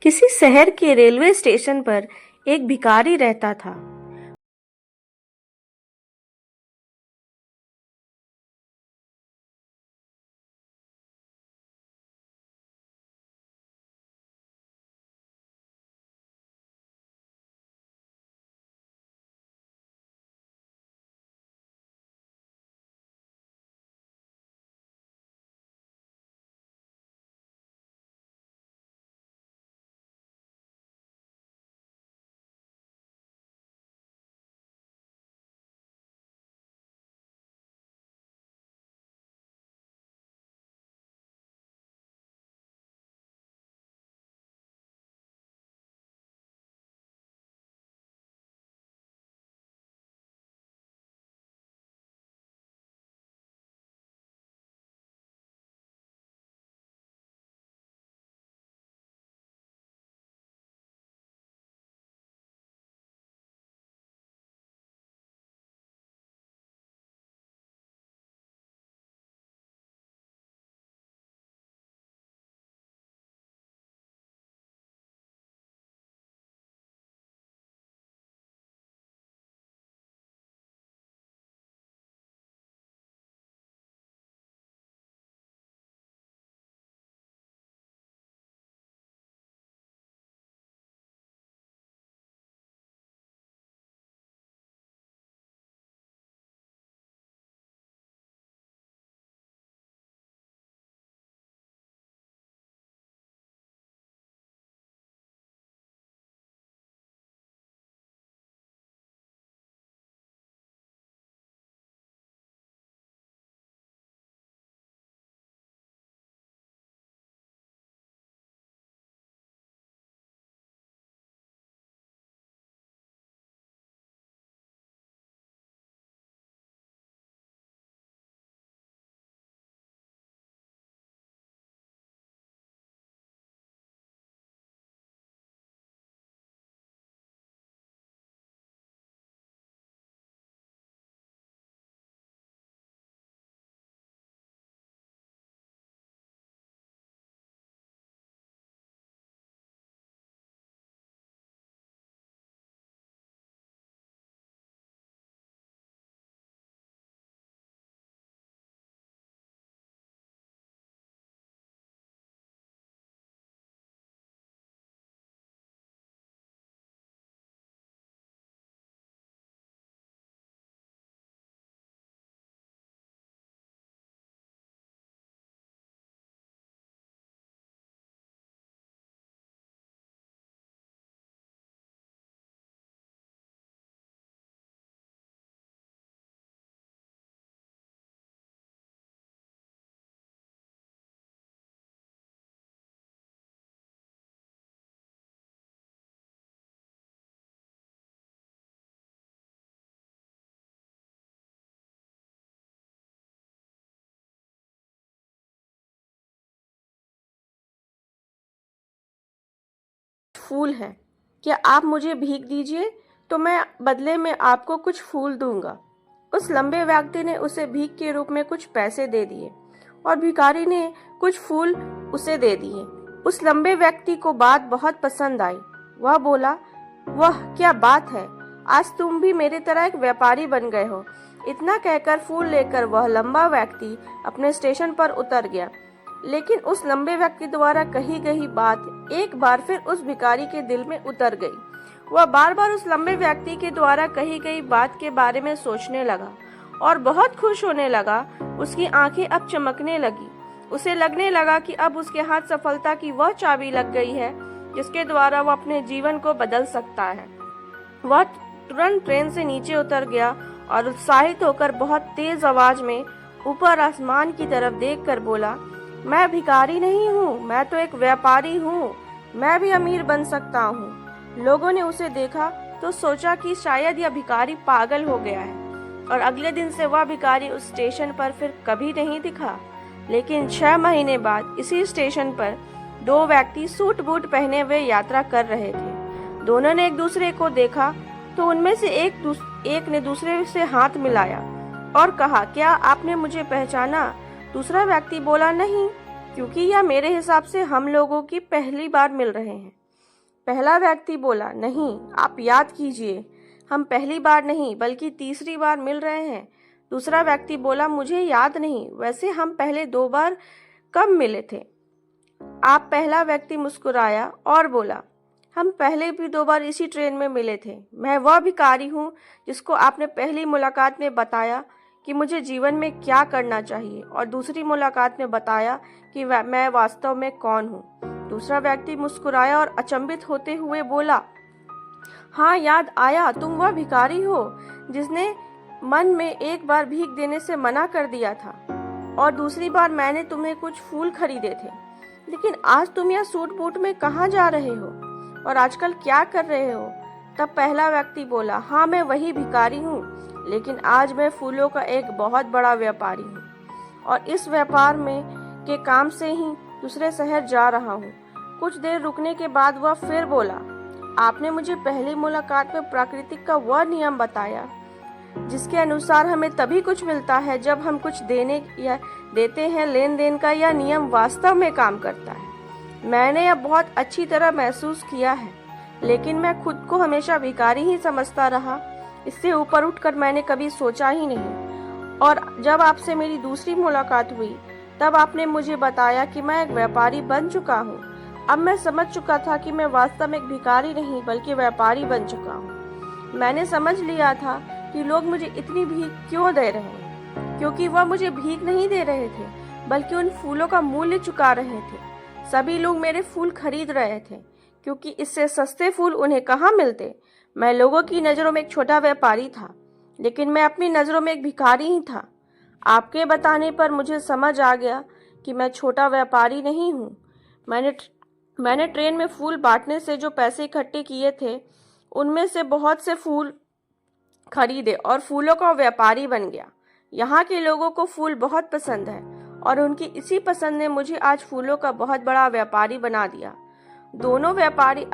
किसी शहर के रेलवे स्टेशन पर एक भिखारी रहता था। फूल है, क्या आप मुझे भीख दीजिए तो मैं बदले में आपको कुछ फूल दूंगा। उस लंबे व्यक्ति ने उसे भीख के रूप में कुछ पैसे दे दिए और भिखारी ने कुछ फूल उसे दे दिए। उस लंबे व्यक्ति को बात बहुत पसंद आई। वह बोला, वह क्या बात है, आज तुम भी मेरी तरह एक व्यापारी बन गए हो। इतना कहकर फूल लेकर वह लंबा व्यक्ति अपने स्टेशन पर उतर गया। लेकिन उस लंबे व्यक्ति द्वारा कही गई बात एक बार फिर उस भिखारी के दिल में उतर गई। वह बार बार उस लंबे व्यक्ति के द्वारा कही गई बात के बारे में सोचने लगा और बहुत खुश होने लगा। उसकी आंखें अब चमकने लगी। उसे लगने लगा कि अब उसके हाथ सफलता की वह चाबी लग गई है जिसके द्वारा वह अपने जीवन को बदल सकता है। वह तुरंत ट्रेन से नीचे उतर गया और उत्साहित होकर बहुत तेज आवाज में ऊपर आसमान की तरफ देखकर बोला, मैं भिखारी नहीं हूँ, मैं तो एक व्यापारी हूँ। मैं भी अमीर बन सकता हूँ। लोगों ने उसे देखा तो सोचा कि शायद यह भिखारी पागल हो गया है और अगले दिन से वह भिखारी उस स्टेशन पर फिर कभी नहीं दिखा। लेकिन 6 महीने बाद इसी स्टेशन पर 2 व्यक्ति सूट बूट पहने हुए यात्रा कर रहे थे। दोनों ने एक दूसरे को देखा तो उनमें से एक ने दूसरे से हाथ मिलाया और कहा, क्या आपने मुझे पहचाना? दूसरा व्यक्ति बोला, नहीं, क्योंकि यह मेरे हिसाब से हम लोगों की पहली बार मिल रहे हैं। पहला व्यक्ति बोला, नहीं, आप याद कीजिए, हम पहली बार नहीं बल्कि तीसरी बार मिल रहे हैं। दूसरा व्यक्ति बोला, मुझे याद नहीं, वैसे हम पहले 2 बार कब मिले थे? आप पहला व्यक्ति मुस्कुराया और बोला, हम पहले भी 2 बार इसी ट्रेन में मिले थे। मैं वह भिखारी हूँ जिसको आपने पहली मुलाकात में बताया कि मुझे जीवन में क्या करना चाहिए और दूसरी मुलाकात में बताया कि मैं वास्तव में कौन हूँ। दूसरा व्यक्ति मुस्कुराया और अचंभित होते हुए बोला, हाँ, याद आया, तुम वह भिखारी हो जिसने मन में एक बार भीख देने से मना कर दिया था और दूसरी बार मैंने तुम्हें कुछ फूल खरीदे थे। लेकिन आज तुम यह सूट बूट में कहाँ जा रहे हो और आजकल क्या कर रहे हो? तब पहला व्यक्ति बोला, हाँ, मैं वही भिखारी हूँ, लेकिन आज मैं फूलों का एक बहुत बड़ा व्यापारी हूँ और इस व्यापार में के काम से ही दूसरे शहर जा रहा हूँ। कुछ देर रुकने के बाद वह फिर बोला, आपने मुझे पहली मुलाकात में प्रकृति का वह नियम बताया जिसके अनुसार हमें तभी कुछ मिलता है जब हम कुछ देने या देते हैं। लेन देन का यह नियम वास्तव में काम करता है। मैंने अब बहुत अच्छी तरह महसूस किया है, लेकिन मैं खुद को हमेशा भिखारी ही समझता रहा। इससे ऊपर उठकर मैंने कभी सोचा ही नहीं। और जब आपसे मेरी दूसरी मुलाकात हुई तब आपने मुझे बताया कि मैं एक व्यापारी बन चुका हूँ। अब मैं समझ चुका था कि मैं वास्तव में एक भिखारी नहीं बल्कि व्यापारी बन चुका हूँ। मैंने समझ लिया था कि लोग मुझे इतनी भीख क्यों दे रहे हैं, क्योंकि वह मुझे भीख नहीं दे रहे थे बल्कि उन फूलों का मूल्य चुका रहे थे। सभी लोग मेरे फूल खरीद रहे थे क्योंकि इससे सस्ते फूल उन्हें कहाँ मिलते। मैं लोगों की नज़रों में एक छोटा व्यापारी था, लेकिन मैं अपनी नज़रों में एक भिखारी ही था। आपके बताने पर मुझे समझ आ गया कि मैं छोटा व्यापारी नहीं हूँ। मैंने ट्रेन में फूल बांटने से जो पैसे इकट्ठे किए थे उनमें से बहुत से फूल खरीदे और फूलों का व्यापारी बन गया। यहाँ के लोगों को फूल बहुत पसंद है और उनकी इसी पसंद ने मुझे आज फूलों का बहुत बड़ा व्यापारी बना दिया। दोनों व्यापारी